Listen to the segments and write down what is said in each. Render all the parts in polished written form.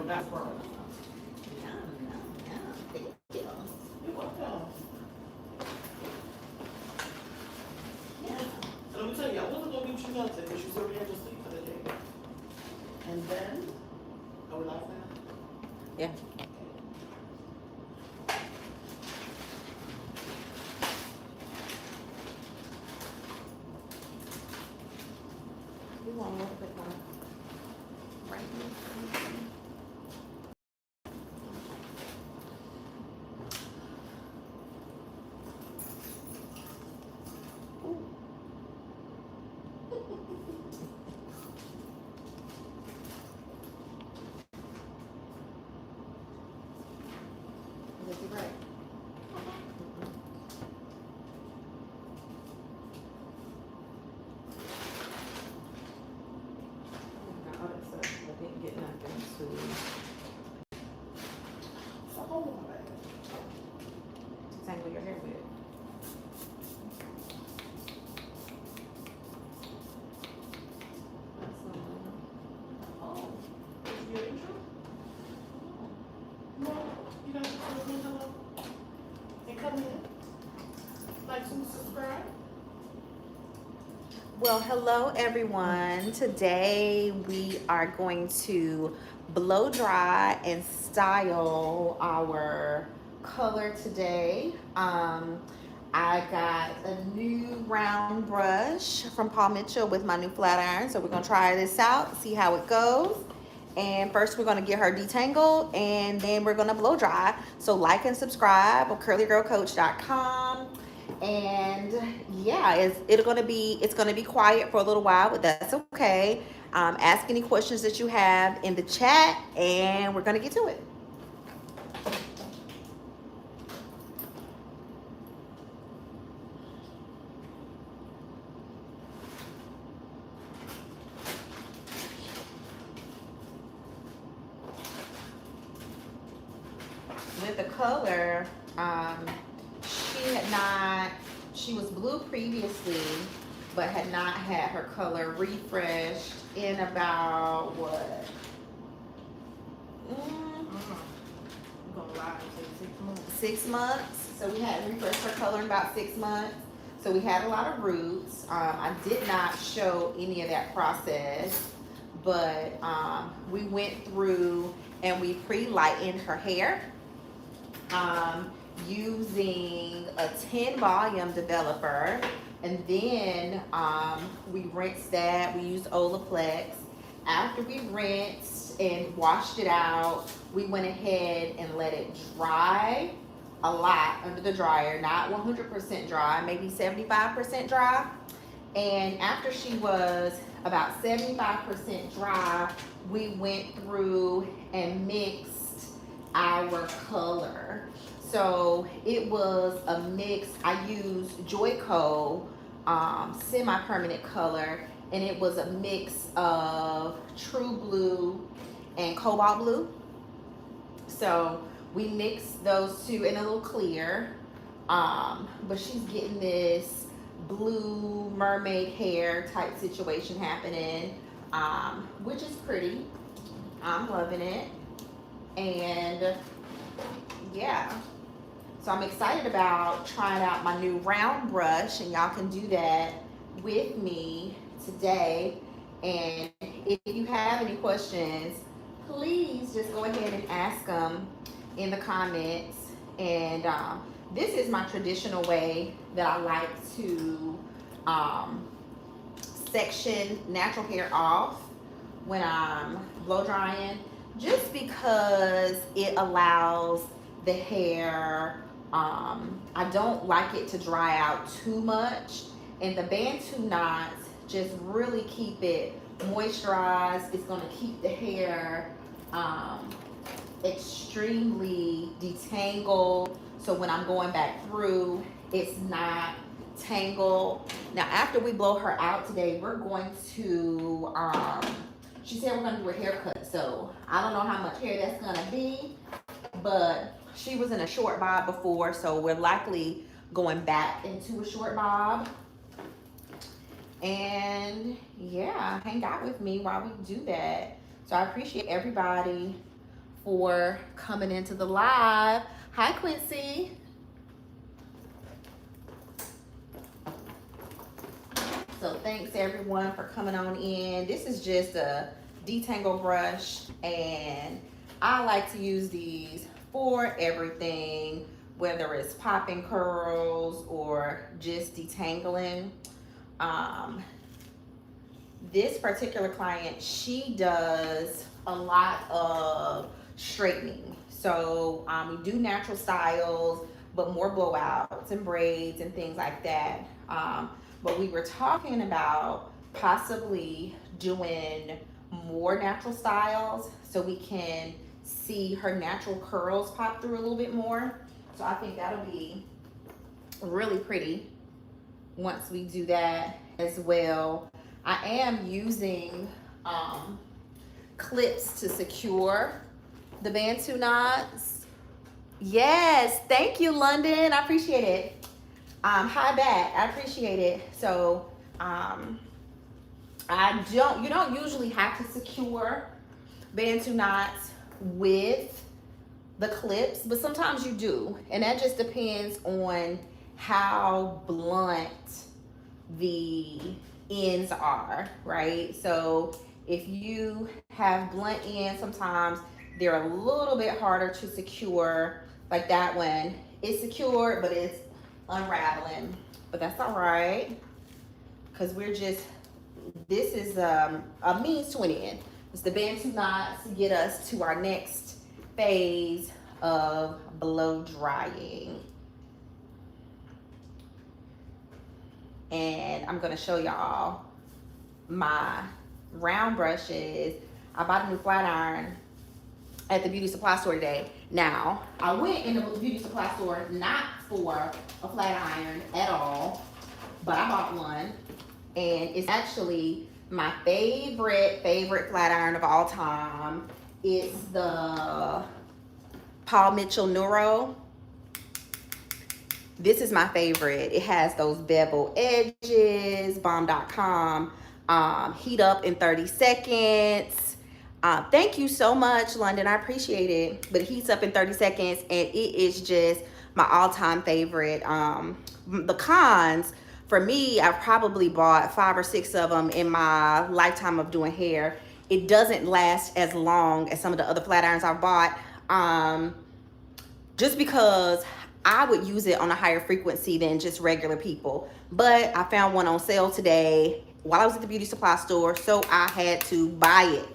from Bass Pro. Thank you. You're welcome. Yeah. So let me tell you, I wasn't gonna get you nothing, but she's already interested for the day. And then, Are we live now? yeah. You want a little bit more right here? Is it right? Got all that stuff, but didn't get nothing to So hold on, baby. tangle your hair with. That's Oh, this is your intro? No, you guys just say hello and come in. Like to subscribe. Well, hello everyone. Today we are going to blow dry and style our color today. I got a new round brush from Paul Mitchell with my new flat iron. So we're gonna try this out, see how it goes. And first we're gonna get her detangled and then we're gonna blow dry. So like and subscribe on curlygirlcoach.com. And yeah, it's gonna be quiet for a little while, but that's okay. Ask any questions that you have in the chat and we're gonna get to it. With the color, she was blue previously, but had not had her color refreshed in about what? I'm gonna lie and say 6 months. 6 months. So we hadn't refreshed her color in about 6 months. So we had a lot of roots. I did not show any of that process, but we went through and we pre-lightened her hair using a 10 volume developer, and then we rinsed that. We used Olaplex. After we rinsed and washed it out, we went ahead and let it dry a lot under the dryer, not 100% dry, maybe 75% dry. And after she was about 75% dry, we went through and mixed our color. So it was a mix. I used Joico semi-permanent color, and it was a mix of True Blue and Cobalt Blue. So we mixed those two in a little clear. But she's getting this blue mermaid hair type situation happening, which is pretty. I'm loving it. And yeah, so I'm excited about trying out my new round brush, and y'all can do that with me today. And if you have any questions, please just go ahead and ask them in the comments. And this is my traditional way that I like to section natural hair off when I'm blow drying, just because it allows the hair, I don't like it to dry out too much, and the Bantu knots just really keep it moisturized. It's going to keep the hair extremely detangled, so when I'm going back through, it's not tangled. Now after we blow her out today, we're going to she said we're going to do a haircut, so I don't know how much hair that's going to be, but she was in a short bob before, so we're likely going back into a short bob. And yeah, hang out with me while we do that. So I appreciate everybody for coming into the live. Hi, Quincy. So thanks everyone for coming on in. This is just a detangle brush, and I like to use these for everything, whether it's popping curls or just detangling. This particular client, she does a lot of straightening. So we do natural styles, but more blowouts and braids and things like that. But we were talking about possibly doing more natural styles so we can see her natural curls pop through a little bit more. So I think that'll be really pretty once we do that as well. I am using clips to secure the Bantu knots. Yes, thank you, London. I appreciate it. Hi back. I appreciate it. So you don't usually have to secure Bantu knots with the clips, but sometimes you do, and that just depends on how blunt the ends are, right? So if you have blunt ends, sometimes they're a little bit harder to secure. Like that one, it's secured, but it's unraveling. But that's all right, because this is a means to an end. It's the Bantu knots to get us to our next phase of blow drying. And I'm gonna show y'all my round brushes. I bought a new flat iron at the beauty supply store today. Now, I went in the beauty supply store not for a flat iron at all, but I bought one, and it's actually my favorite flat iron of all time. It's the Paul Mitchell Neuro. This is my favorite. It has those bevel edges, bomb.com, heat up in 30 seconds. Thank you so much, London. I appreciate it. But it heats up in 30 seconds, and it is just my all-time favorite. The cons, for me, I've probably bought 5 or 6 of them in my lifetime of doing hair. It doesn't last as long as some of the other flat irons I've bought, just because I would use it on a higher frequency than just regular people. But I found one on sale today while I was at the beauty supply store, so I had to buy it.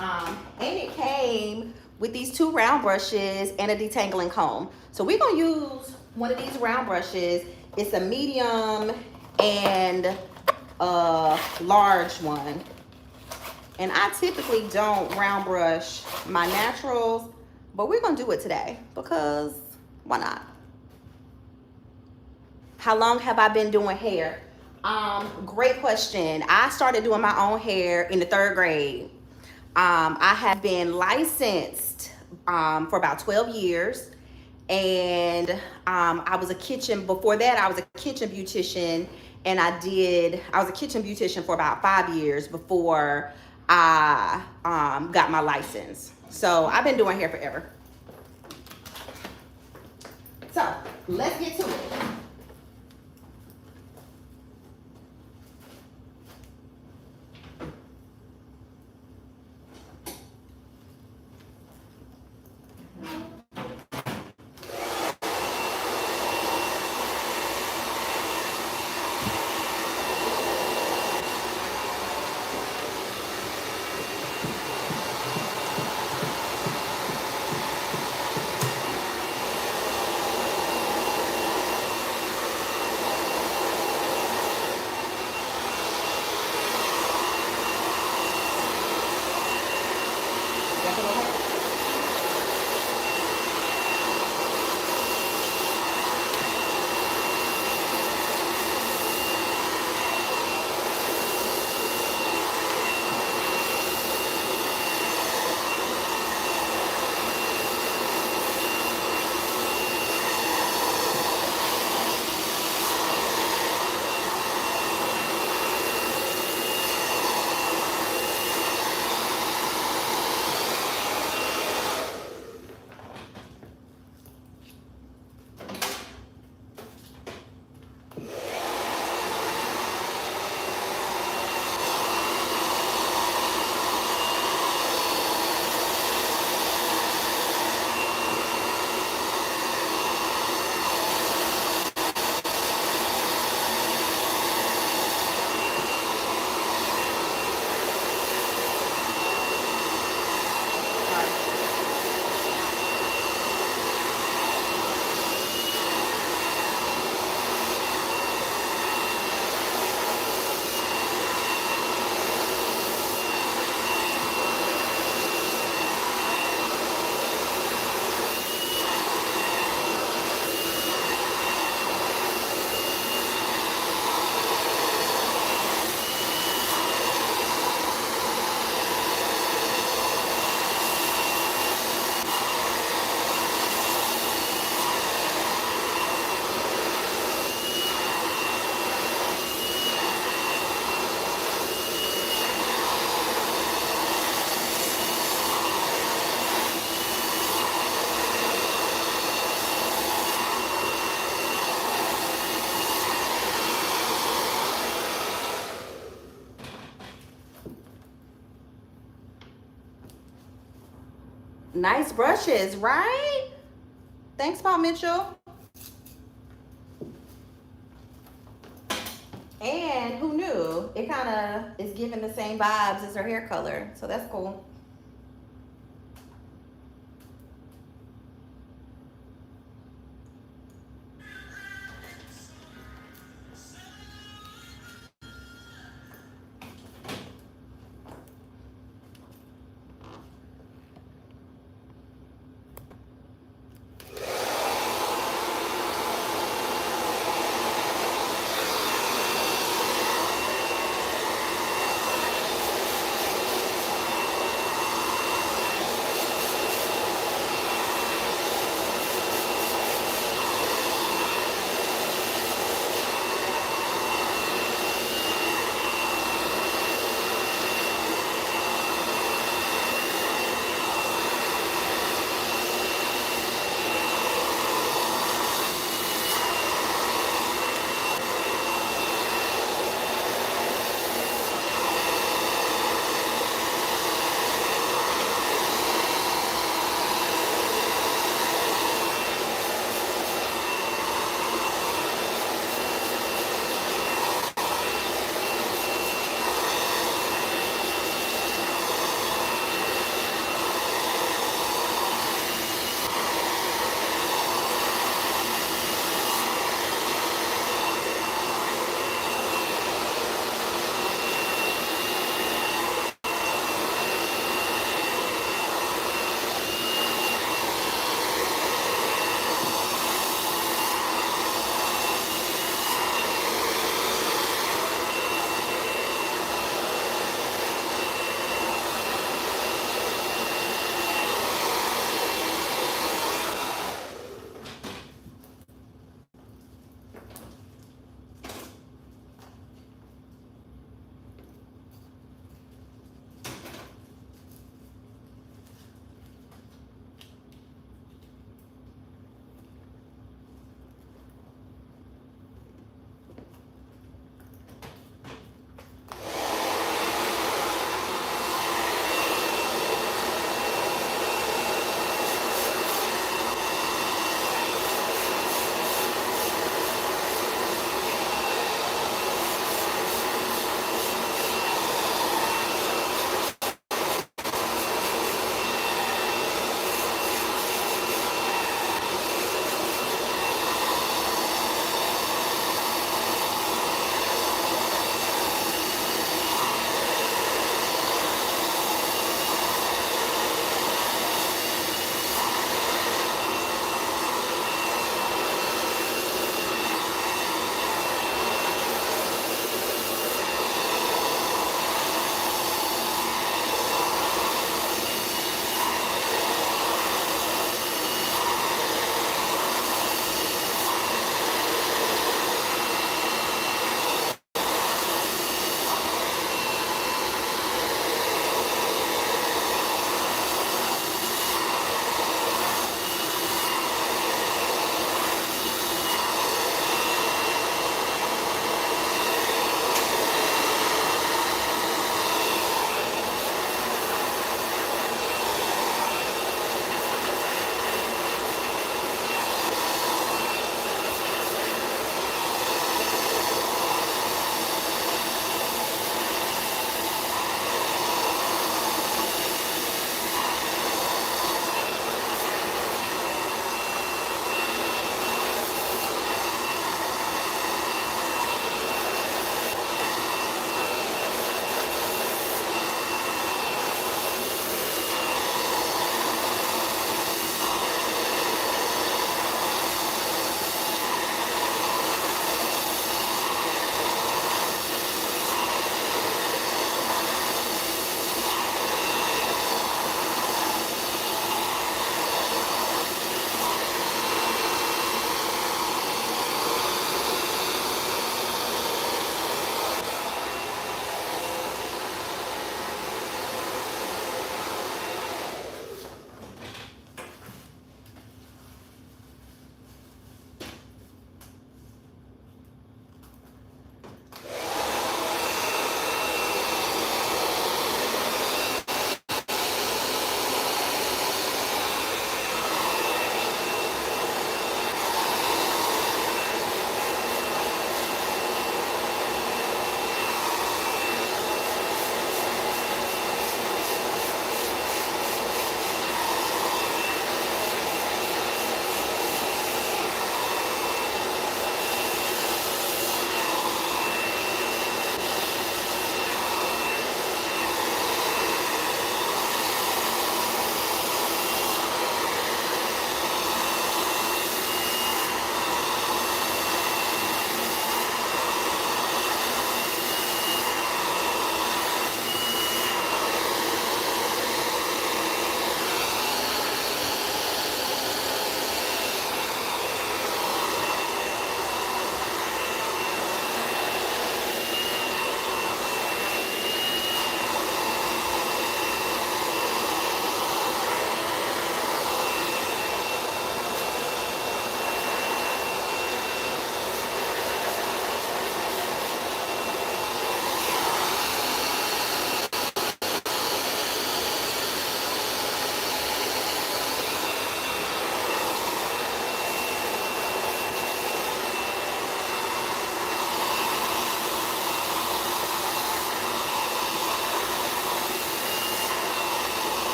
And it came with these 2 round brushes and a detangling comb. So we're gonna use one of these round brushes. It's a medium and a large one. And I typically don't round brush my naturals, but we're gonna do it today because why not? How long have I been doing hair? Great question. I started doing my own hair in the 3rd grade. I have been licensed for about 12 years. And before that, I was a kitchen beautician, and I was a kitchen beautician for about 5 years before I got my license. So I've been doing hair forever. So let's get to it. Nice brushes, right? Thanks, Paul Mitchell. And who knew? It kind of is giving the same vibes as her hair color. So that's cool.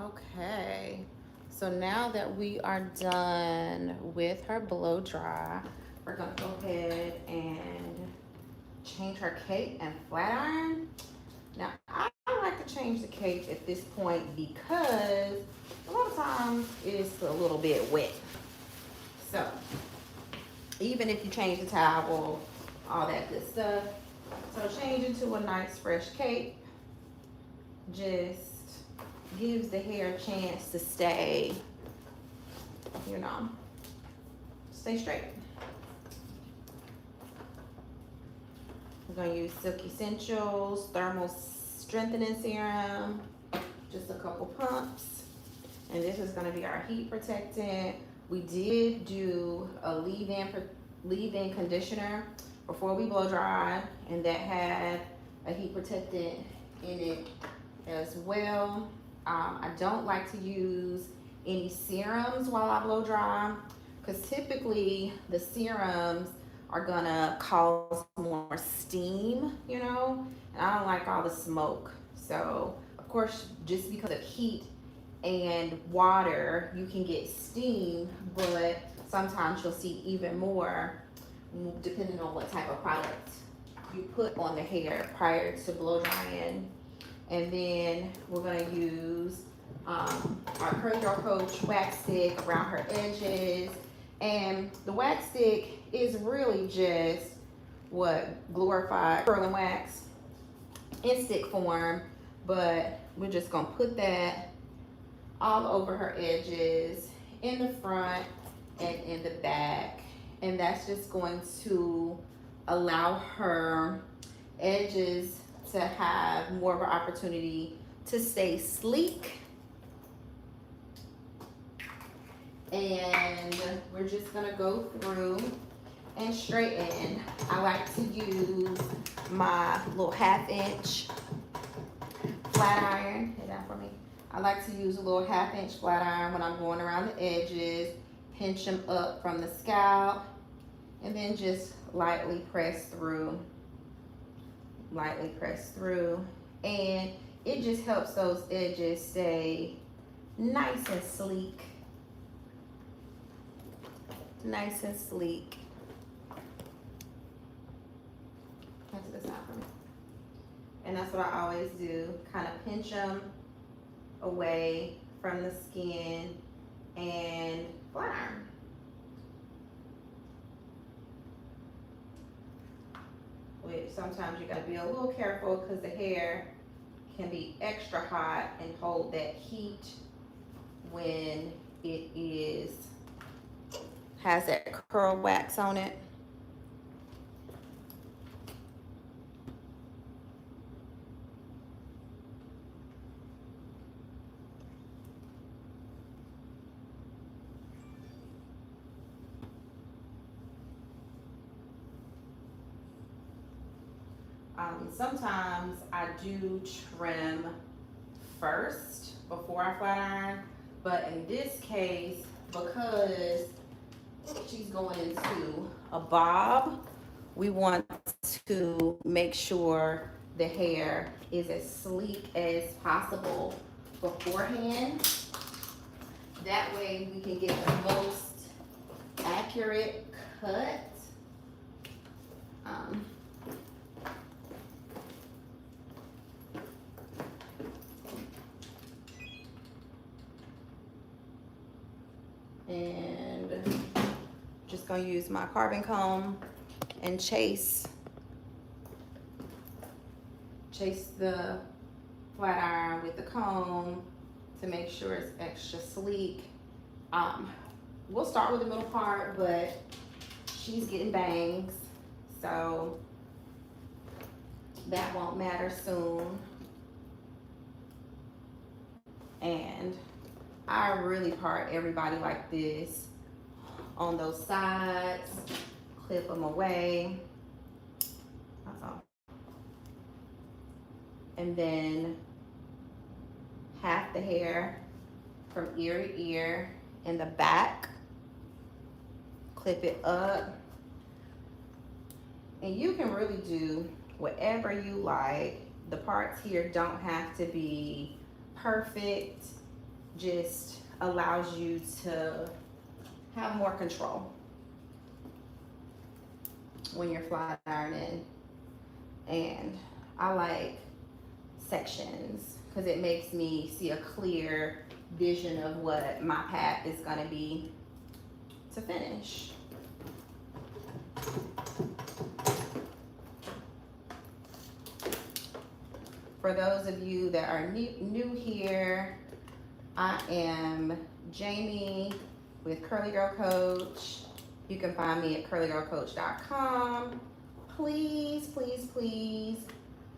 Okay, so now that we are done with her blow dry, we're gonna go ahead and change her cape and flat iron. Now, I like to change the cape at this point because a lot of times it's a little bit wet. So, even if you change the towel, all that good stuff. So, change into a nice fresh cape just gives the hair a chance to stay, you know, stay straight. We're gonna use Silk Essentials Thermal Strengthening Serum, just a couple pumps. And this is gonna be our heat protectant. We did do a leave-in conditioner before we blow dry, and that had a heat protectant in it as well. I don't like to use any serums while I blow dry, because typically the serums are gonna cause more steam, you know, and I don't like all the smoke. So, of course, just because of heat and water, you can get steam, but sometimes you'll see even more depending on what type of product you put on the hair prior to blow drying. And then we're gonna use our Curl Your Coach wax stick around her edges. And the wax stick is really just what glorified curling wax in stick form, but we're just gonna put that all over her edges, in the front and in the back. And that's just going to allow her edges to have more of an opportunity to stay sleek. And we're just gonna go through and straighten. I like to use my little 1/2" flat iron. Hit that for me. I like to use a little 1/2" flat iron when I'm going around the edges, pinch them up from the scalp, and then just lightly press through. Lightly press through. And it just helps those edges stay nice and sleek. Nice and sleek. That's the sound for me. And that's what I always do. Kind of pinch them away from the skin and flat iron. Which sometimes you gotta be a little careful because the hair can be extra hot and hold that heat when it has that curl wax on it. Sometimes I do trim first before I flat iron, but in this case, because she's going into a bob, we want to make sure the hair is as sleek as possible beforehand. That way we can get the most accurate cut. And just gonna use my carbon comb and chase the flat iron with the comb to make sure it's extra sleek. We'll start with the middle part, but she's getting bangs, so that won't matter soon. And I really part everybody like this on those sides, clip them away. And then half the hair from ear to ear in the back, clip it up. And you can really do whatever you like. The parts here don't have to be perfect. just allows you to have more control when you're flat ironing. And I like sections because it makes me see a clear vision of what my path is going to be to finish. For those of you that are new here, I am Jamie with Curly Girl Coach. You can find me at curlygirlcoach.com. Please, please, please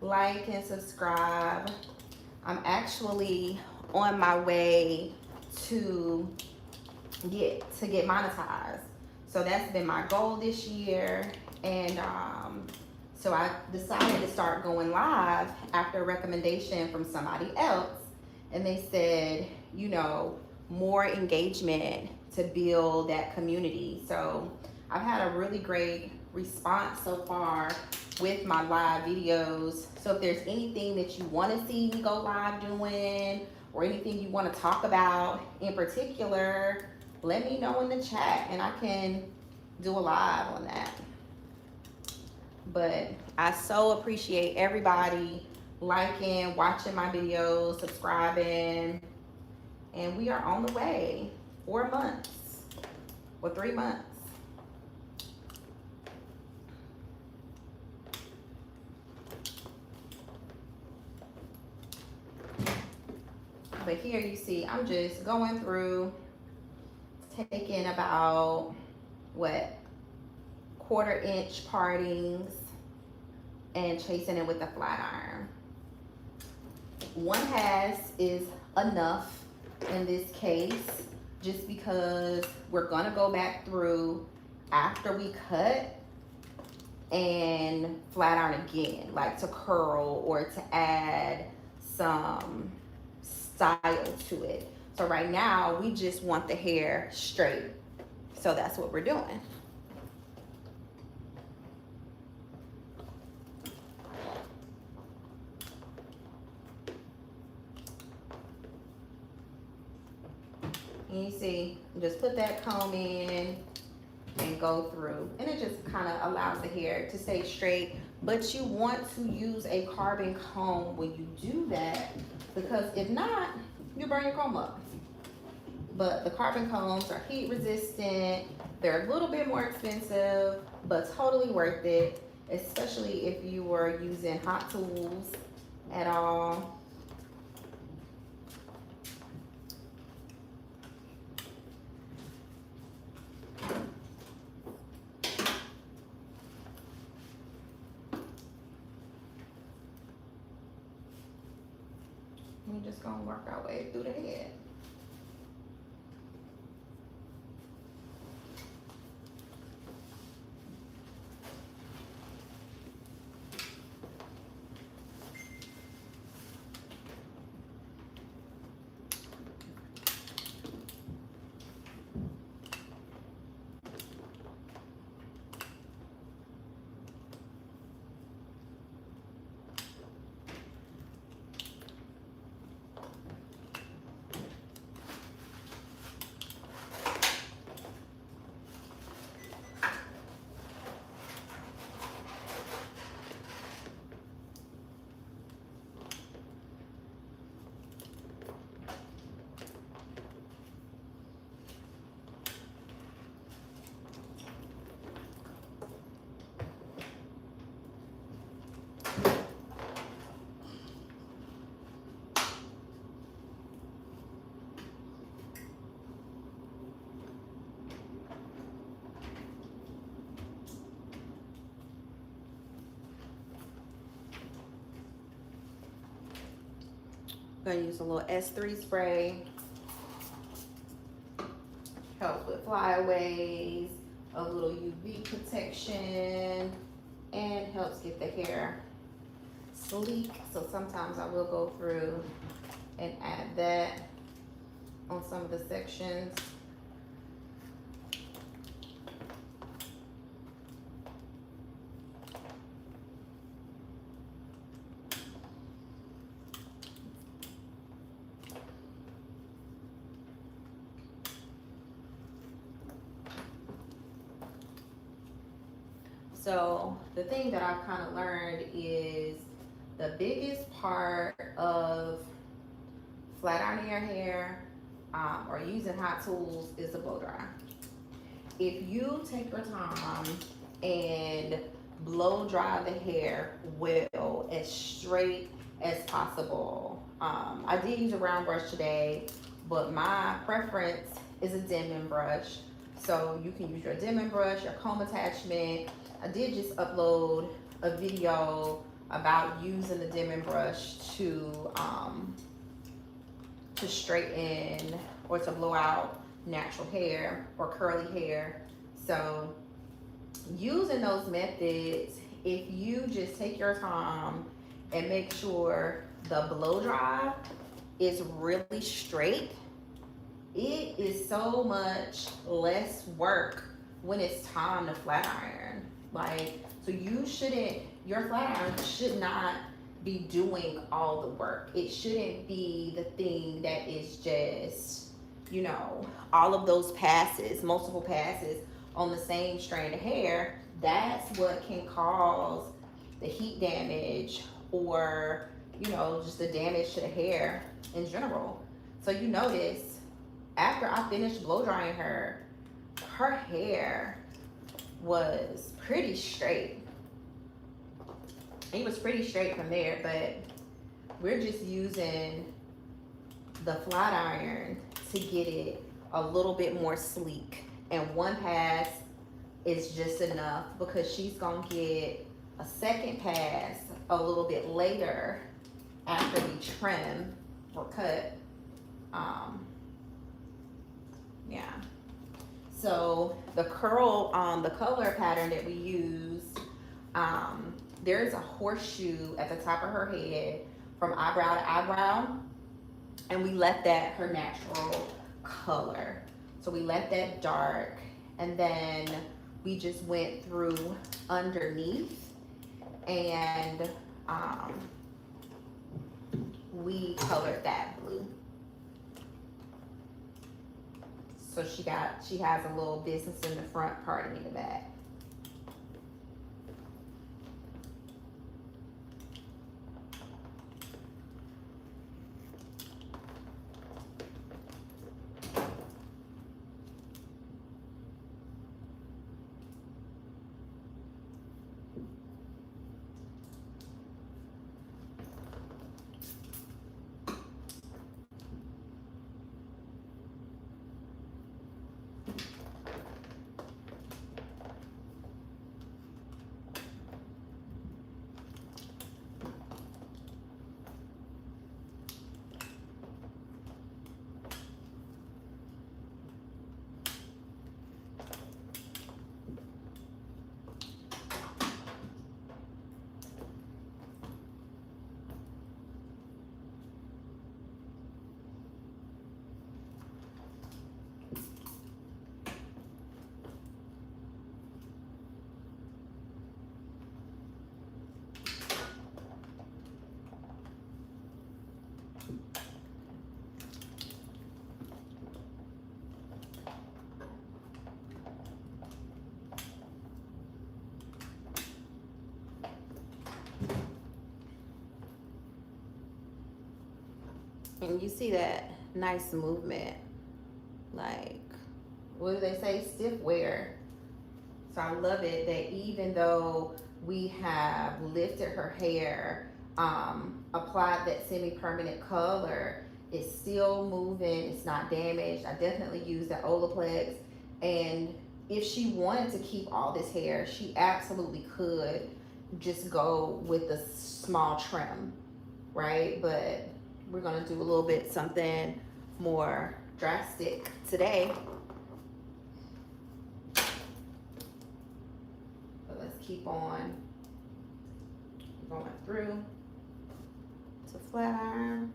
like and subscribe. I'm actually on my way to get monetized. So that's been my goal this year. And so I decided to start going live after a recommendation from somebody else. And they said, you know, more engagement to build that community. So I've had a really great response so far with my live videos. So if there's anything that you want to see me go live doing, or anything you want to talk about in particular, let me know in the chat and I can do a live on that. But I so appreciate everybody liking, watching my videos, subscribing, and we are on the way. 4 months or 3 months. But here you see, I'm just going through, taking about, what, 1/4 inch partings and chasing it with a flat iron. 1/2 is enough in this case, just because we're gonna go back through after we cut and flat iron again, like to curl or to add some style to it. So right now we just want the hair straight. So that's what we're doing. And you see, just put that comb in and go through. And it just kind of allows the hair to stay straight. But you want to use a carbon comb when you do that, because if not, you burn your comb up. But the carbon combs are heat resistant. They're a little bit more expensive, but totally worth it, especially if you were using hot tools at all. We're just gonna work our way through the head. I'm gonna use a little S3 spray. Helps with flyaways, a little UV protection, and helps get the hair sleek. So sometimes I will go through and add that on some of the sections. So the thing that I've kind of learned is the biggest part of flat ironing your hair or using hot tools is the blow dry. If you take your time and blow dry the hair well, as straight as possible. I did use a round brush today, but my preference is a Denman brush. So you can use your Denman brush, your comb attachment. I did just upload a video about using the Denman brush to straighten or to blow out natural hair or curly hair. So using those methods, if you just take your time and make sure the blow dry is really straight, it is so much less work when it's time to flat iron. Like, so your flat iron should not be doing all the work. It shouldn't be the thing that is just, all of those passes, multiple passes on the same strand of hair. That's what can cause the heat damage or, just the damage to the hair in general. So you notice, after I finished blow drying her hair was pretty straight. It was pretty straight from there, but we're just using the flat iron to get it a little bit more sleek. And one pass is just enough because she's gonna get a second pass a little bit later after we trim or cut. Yeah. So the the color pattern that we use, there's a horseshoe at the top of her head from eyebrow to eyebrow, and we left that her natural color. So we left that dark, and then we just went through underneath and we colored that blue. So she has a little business in the front, part in the back. And you see that nice movement, like, what do they say, stiff wear. So I love it that even though we have lifted her hair, applied that semi-permanent color, it's still moving, it's not damaged. I definitely use the Olaplex, and if she wanted to keep all this hair, she absolutely could just go with the small trim, right? But we're gonna do a little bit something more drastic today. So let's keep on going through to flat iron.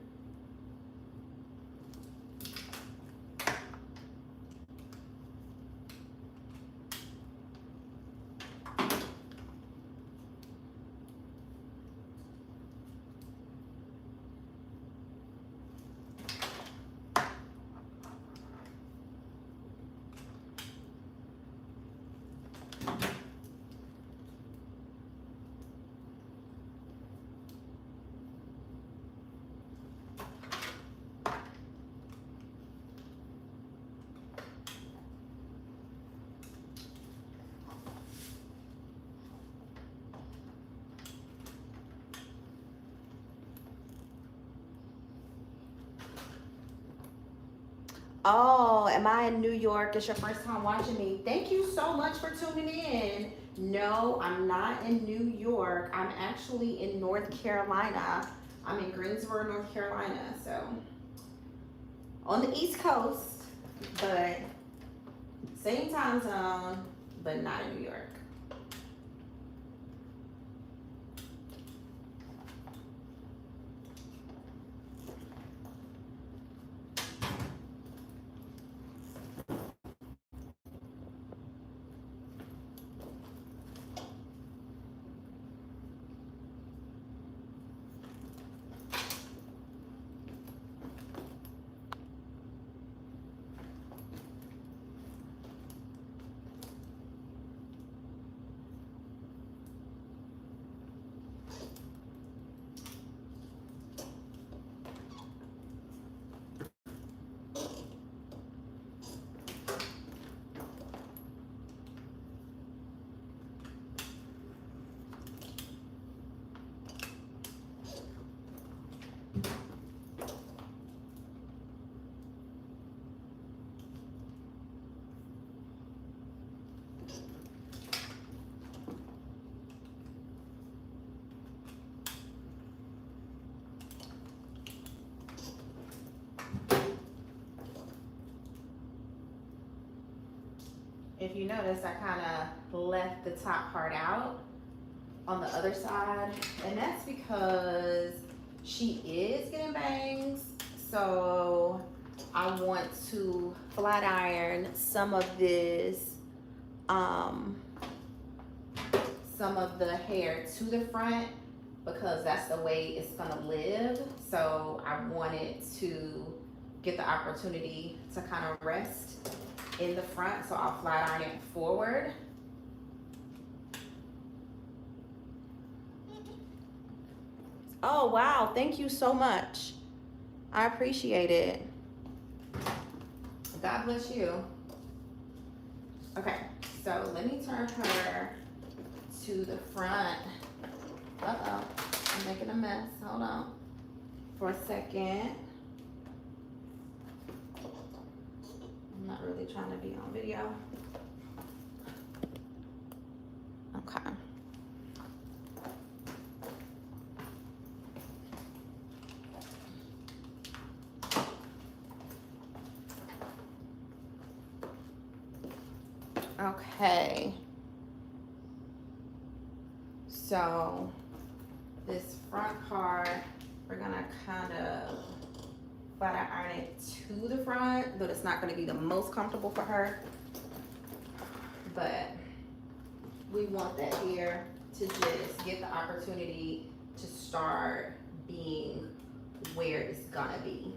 Oh, am I in New York? It's your first time watching me. Thank you so much for tuning in. No, I'm not in New York. I'm actually in North Carolina. I'm in Greensboro, North Carolina. So on the East Coast, but same time zone, but not in New York. If you notice, I kind of left the top part out on the other side, and that's because she is getting bangs. So I want to flat iron some of this, some of the hair to the front because that's the way it's gonna live. So I wanted to get the opportunity to kind of rest in the front, so I'll flat iron it forward. Oh wow, thank you so much. I appreciate it. God bless you. Okay, so let me turn her to the front. Uh-oh, I'm making a mess. Hold on for a second. I'm not really trying to be on video. Okay. Okay. So this front part, we're gonna kind of flat iron it to the front, but it's not gonna be the most comfortable for her. But we want that hair to just get the opportunity to start being where it's gonna be.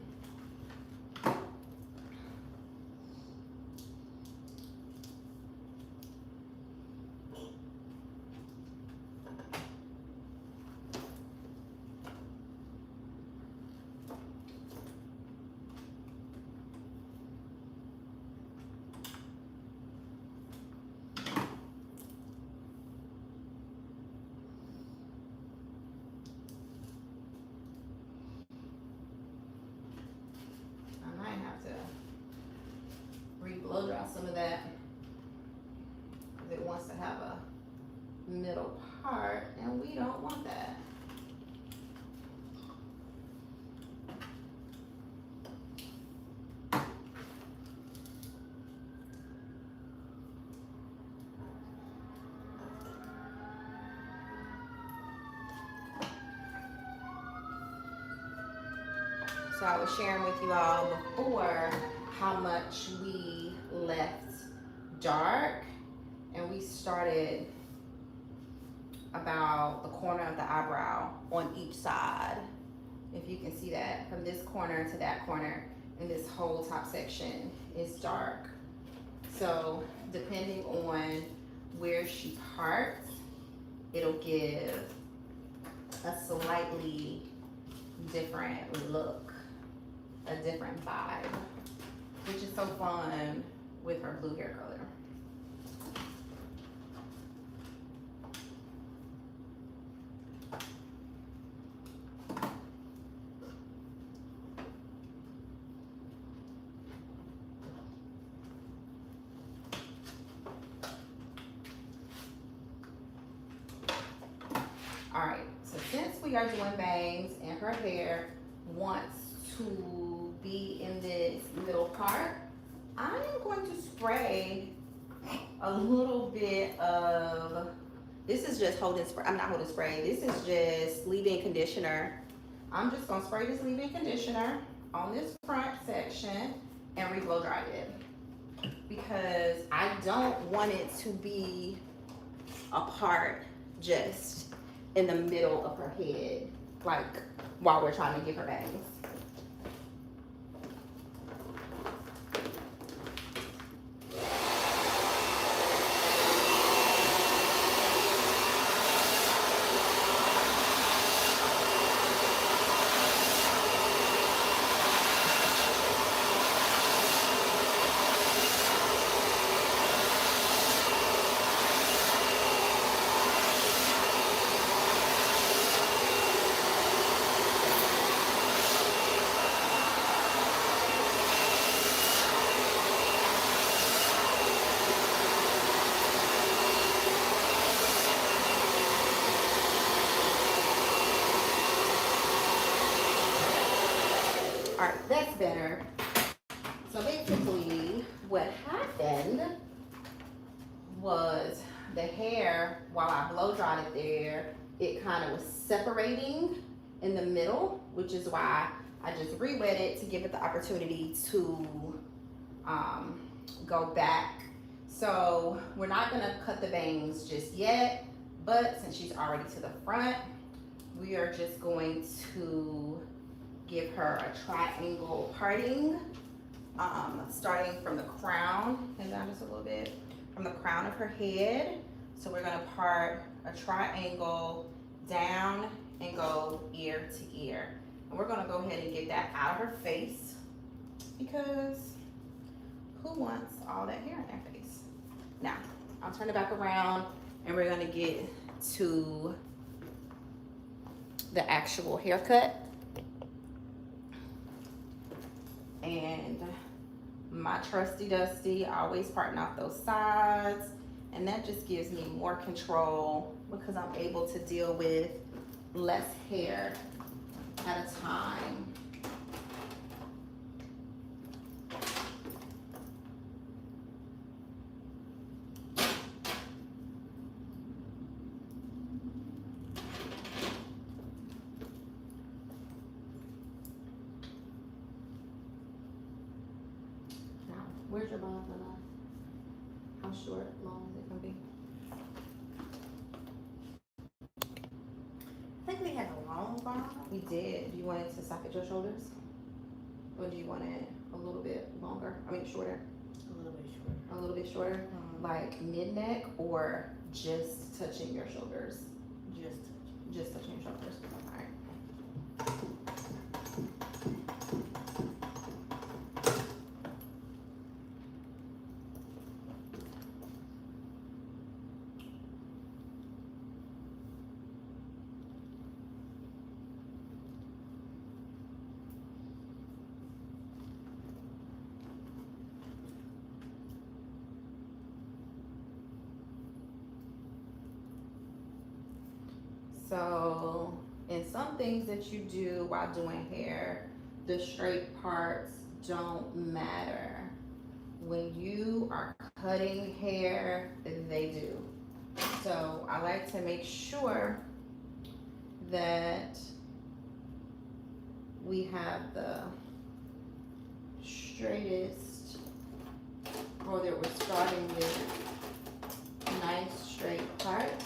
I might have to re-blow dry some of that because it wants to have a middle part, and we don't want that. So I was sharing with you all before how much we left dark, and we started about the corner of the eyebrow on each side. If you can see that, from this corner to that corner, and this whole top section is dark. So depending on where she parts, it'll give a slightly different look, a different vibe, which is so fun with her blue hair color. All right, so since we are doing bangs and her hair wants to be in this middle part, I am going to spray a little bit of, this is just holding spray, I'm not holding spray, this is just leave-in conditioner. I'm just gonna spray this leave-in conditioner on this front section and re-blow dry it. Because I don't want it to be a part just in the middle of her head, like while we're trying to give her bangs. All right, that's better. So basically what happened was the hair, while I blow dried it there, it kind of was separating in the middle, which is why I just re-wet it to give it the opportunity to go back. So we're not gonna cut the bangs just yet, but since she's already to the front, we are just going to give her a triangle parting, starting from the crown and down just a little bit from the crown of her head. So we're gonna part a triangle down and go ear to ear. And we're gonna go ahead and get that out of her face, because who wants all that hair in their face? Now, I'll turn it back around and we're gonna get to the actual haircut. And my trusty dusty, always parting off those sides, and that just gives me more control because I'm able to deal with less hair at a time. Where's your bun, Lana? How short, long is it gonna be? I think we had a long bun. We did. Do you want it to socket your shoulders? Or do you want it a little bit longer? I mean shorter? A little bit short. A little bit shorter? Like mid-neck or just touching your shoulders? Just touching your shoulders. Alright. So, in some things that you do while doing hair, the straight parts don't matter. When you are cutting hair, they do. So, I like to make sure that we have the straightest, or that we're starting with nice straight parts.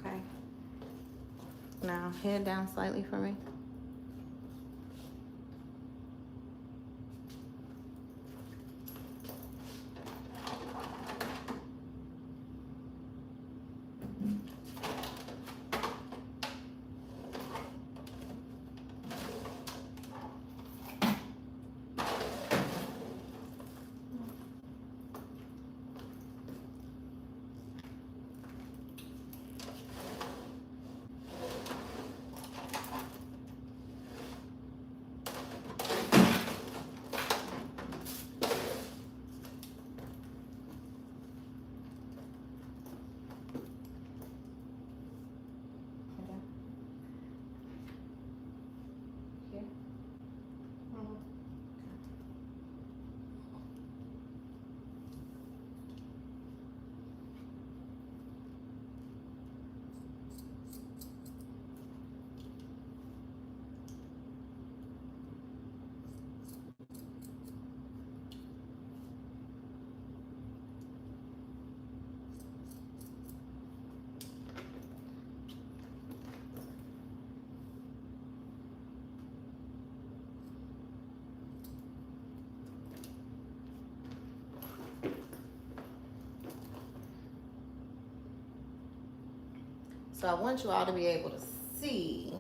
Okay. Now head down slightly for me. So I want you all to be able to see,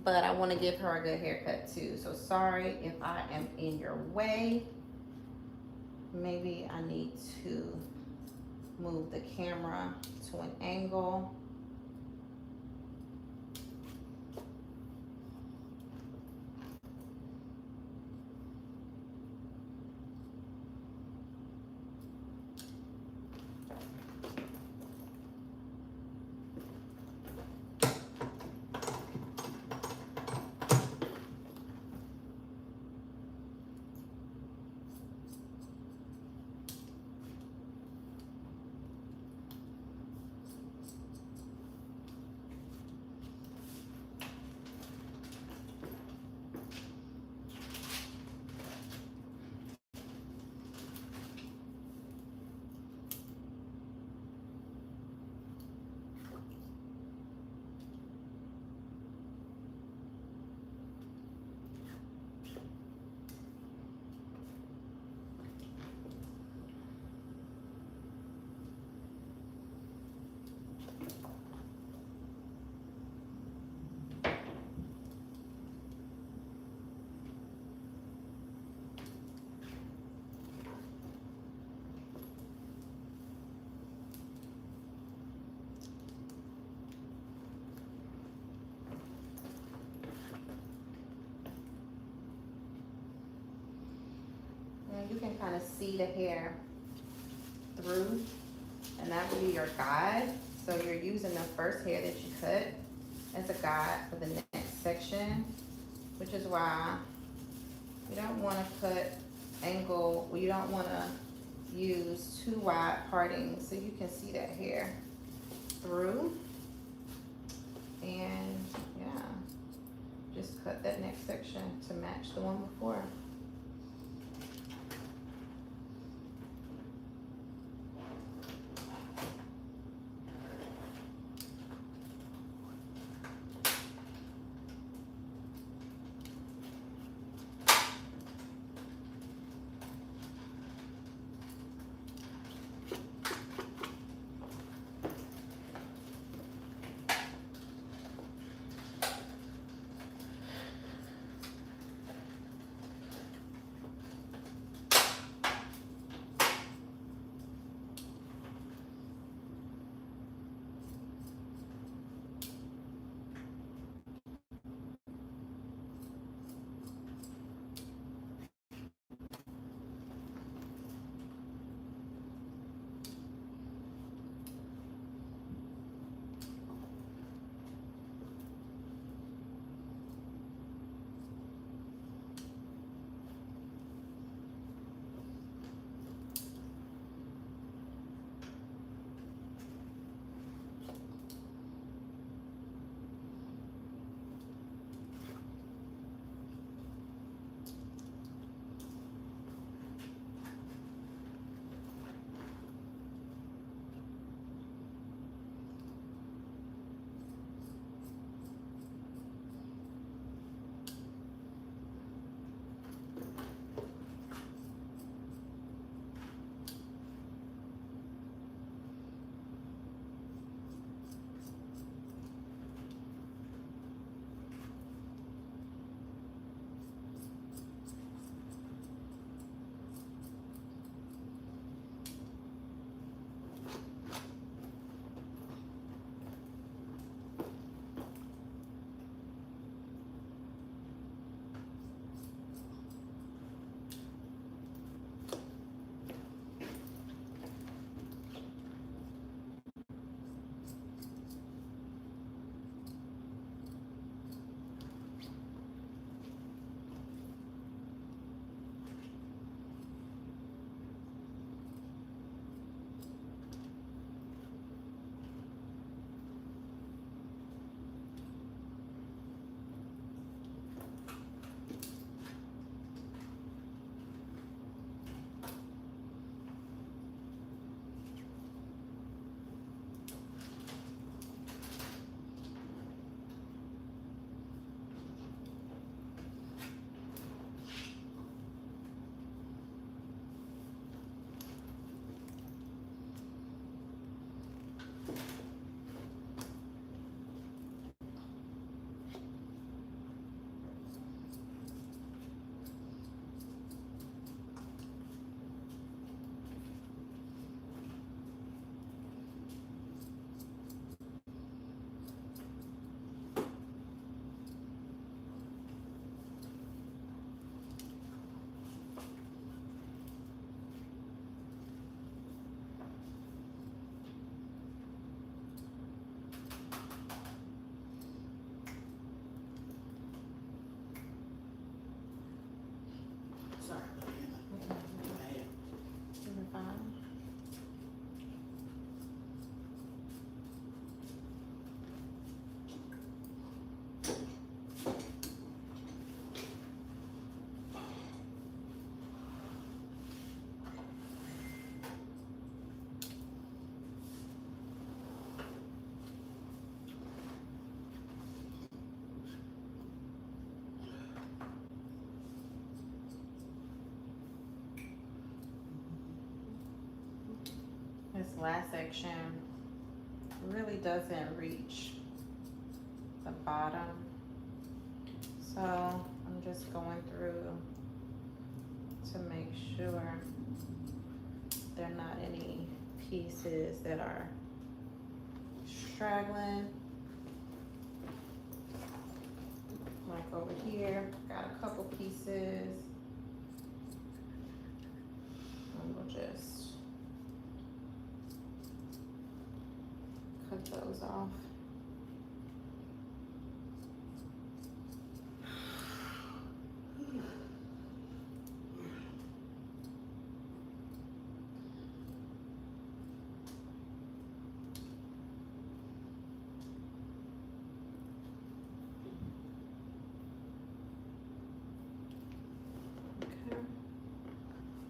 but I want to give her a good haircut too. So sorry if I am in your way. Maybe I need to move the camera to an angle. And you can kind of see the hair through, and that would be your guide. So you're using the first hair that you cut as a guide for the next section, which is why you don't want to cut angle, well, you don't want to use too wide parting so you can see that hair through. And yeah, just cut that next section to match the one before. This last section really doesn't reach the bottom. So I'm just going through to make sure there are not any pieces that are straggling. Like over here, got a couple pieces. And we'll just cut those off. Okay.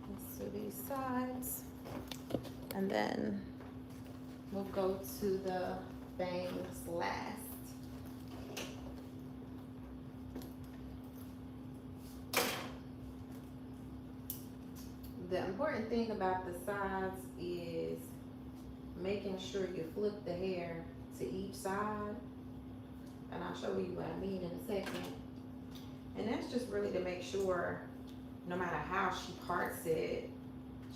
Let's do these sides. And then we'll go to the bangs last. The important thing about the sides is making sure you flip the hair to each side. And I'll show you what I mean in a second. And that's just really to make sure no matter how she parts it,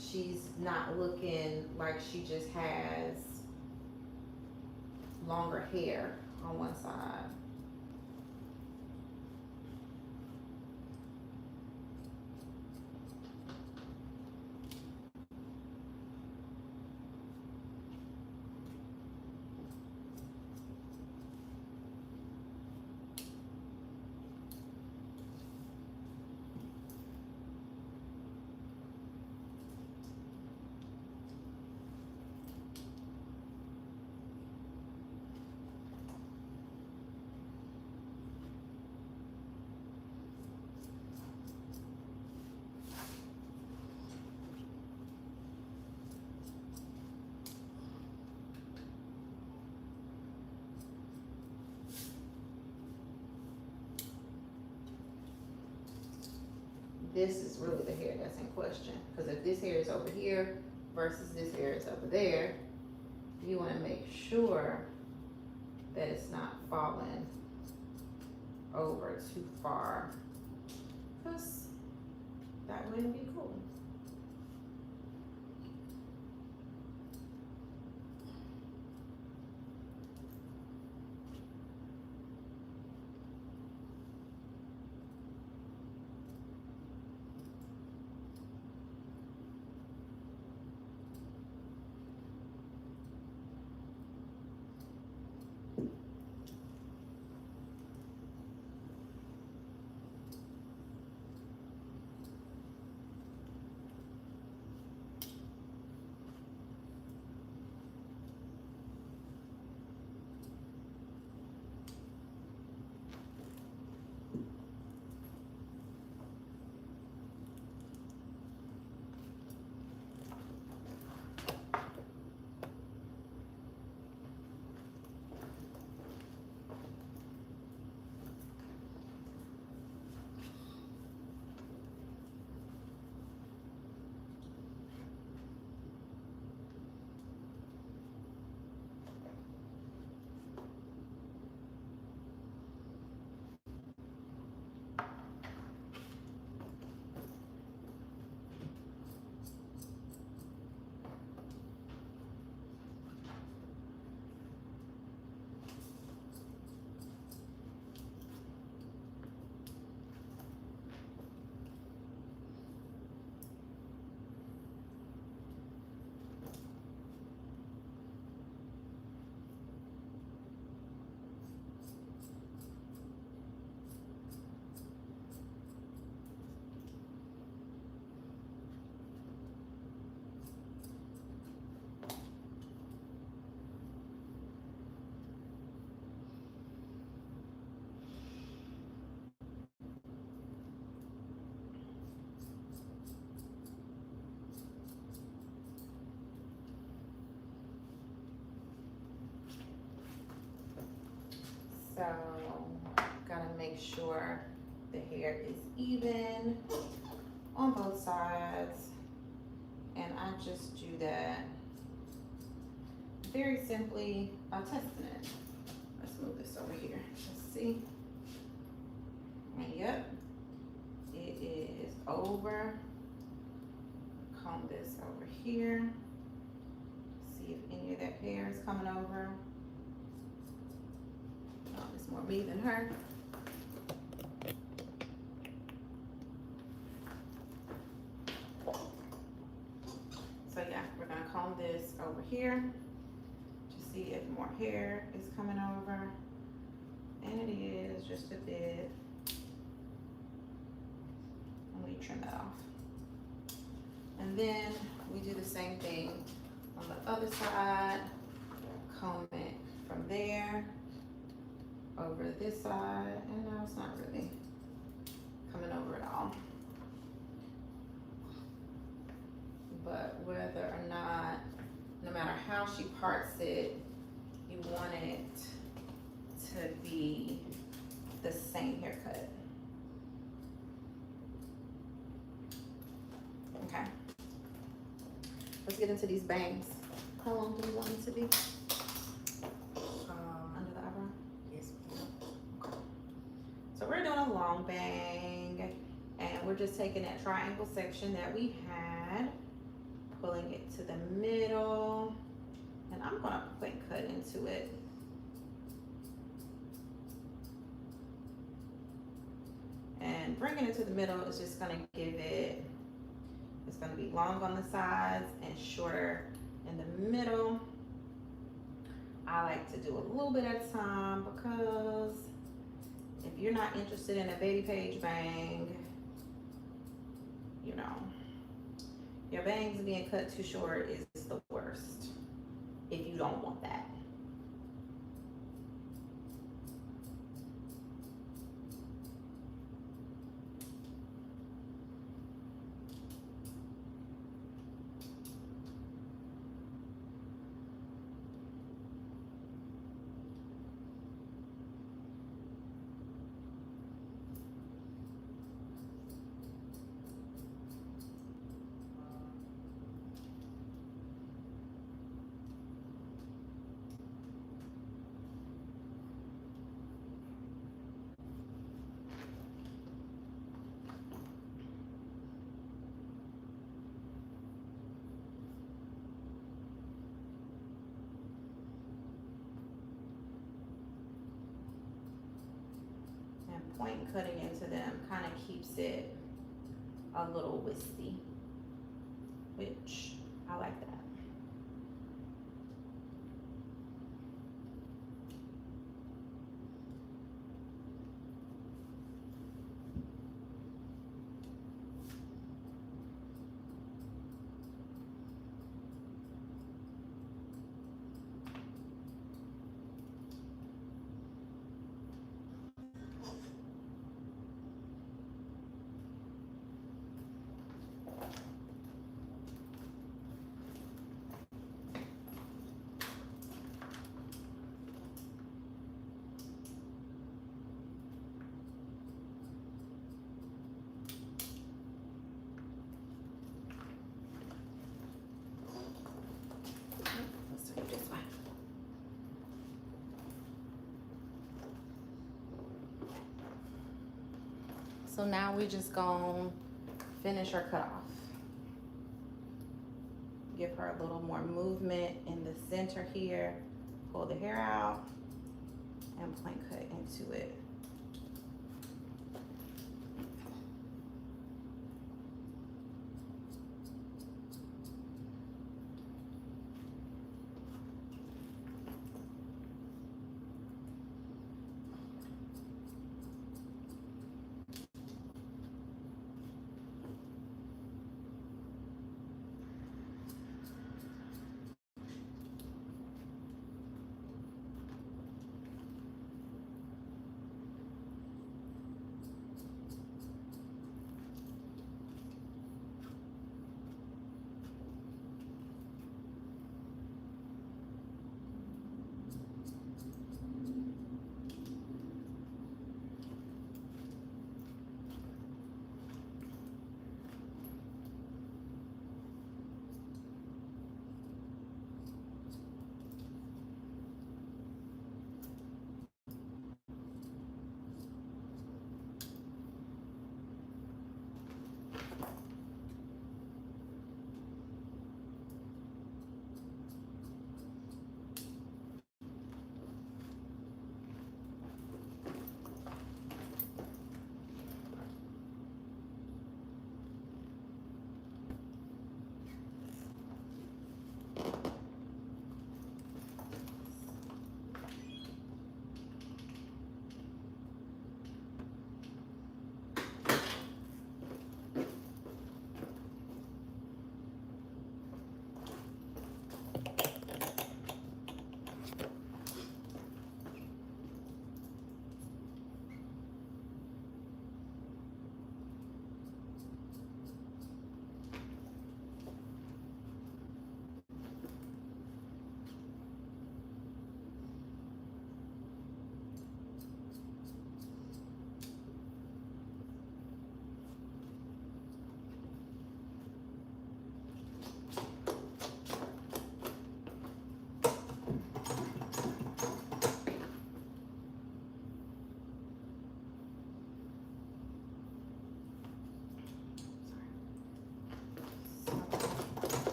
she's not looking like she just has longer hair on one side. This is really the hair that's in question. Because if this hair is over here versus this hair is over there, you want to make sure that it's not falling over too far. Because that wouldn't be cool. So, gotta make sure the hair is even on both sides. And I just do that very simply testing it. Let's move this over here. Let's see. And yep, it is over. Comb this over here. See if any of that hair is coming over. Oh, it's more me than her. So yeah, we're gonna comb this over here to see if more hair is coming over. And it is just a bit. And we trim that off. And then we do the same thing on the other side. Comb it from there over this side. And now it's not really coming over at all. But whether or not, no matter how she parts it, you want it to be the same haircut. Okay. Let's get into these bangs. How long do you want it to be? Under the eyebrow? Yes, ma'am. So we're doing a long bang, and we're just taking that triangle section that we had, pulling it to the middle, and I'm gonna point cut into it. And bringing it to the middle is just gonna give it, it's gonna be long on the sides and shorter in the middle. I like to do a little bit at a time because if you're not interested in a baby page bang, you know, your bangs being cut too short is the worst if you don't want that. Point cutting into them kind of keeps it a little wispy, which I like that. Let's do it this way. So now we just gonna finish her cut off. Give her a little more movement in the center here. Pull the hair out and point cut into it.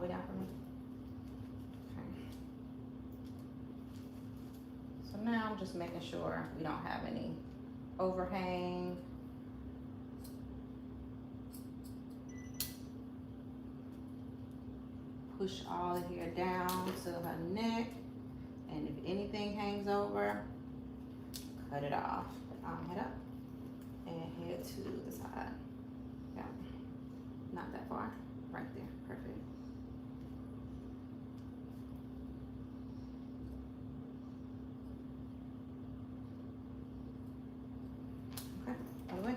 way down for me. Okay. So now I'm just making sure we don't have any overhang. Push all the hair down to her neck. And if anything hangs over, cut it off. Head up and head to the side. Yeah, not that far. Right there, perfect. Okay, all the way.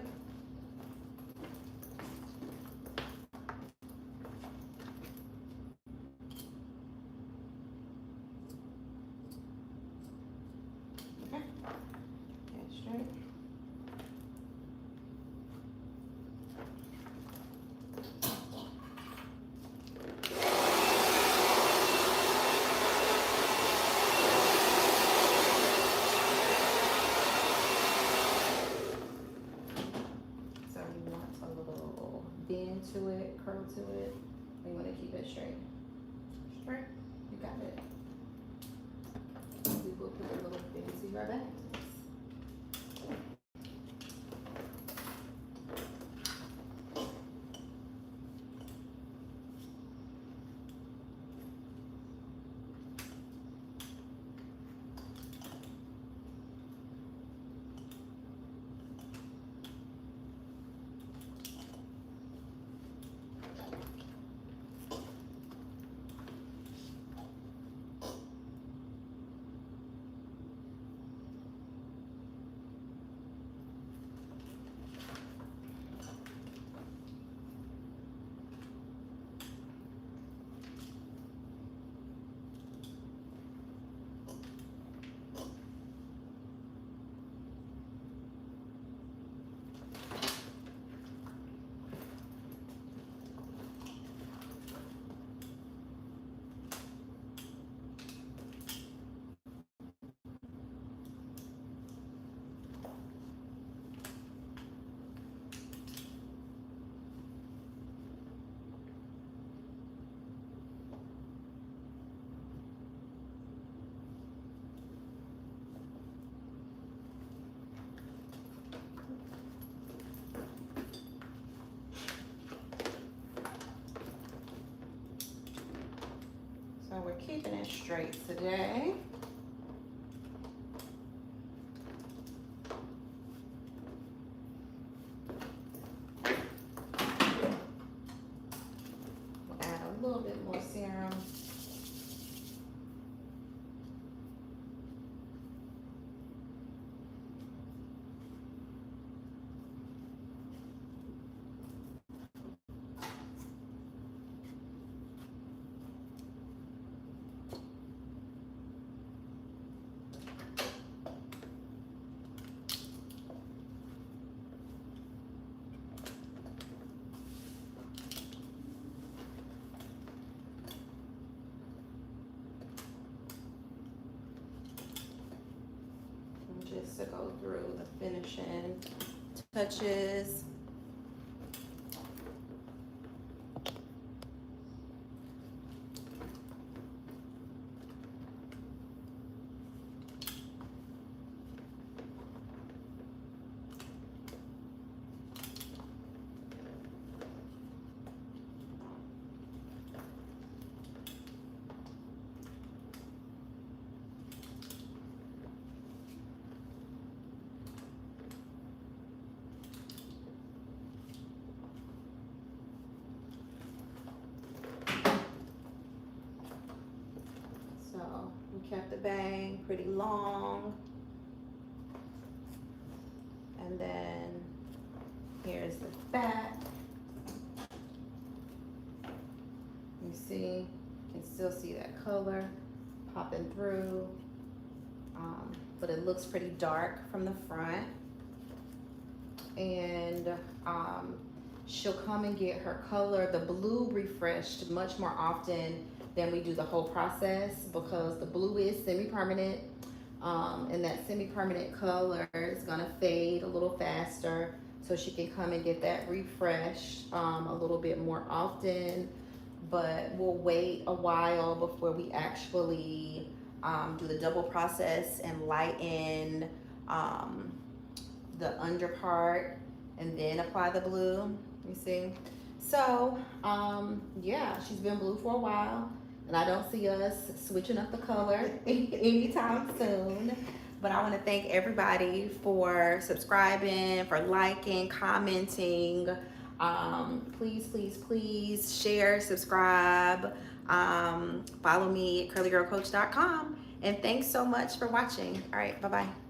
Okay, head straight. So you want a little bend to it, curl to it. You want to keep it straight. Straight. You got it. We will put a little fancy rubber bands. So we're keeping it straight today. We'll add a little bit more serum. Just to go through the finishing touches. So we kept the bang pretty long. And then here's the back. You see, you can still see that color popping through. But it looks pretty dark from the front. And she'll come and get her color, the blue, refreshed much more often than we do the whole process, because the blue is semi-permanent, and that semi-permanent color is gonna fade a little faster, so she can come and get that refreshed a little bit more often. but we'll wait a while before we actually do the double process and lighten the under part and then apply the blue. You see? So, yeah, she's been blue for a while, and I don't see us switching up the color anytime soon. But I want to thank everybody for subscribing, for liking, commenting. Please, please, please share, subscribe, follow me at curlygirlcoach.com. And thanks so much for watching. All right, bye-bye.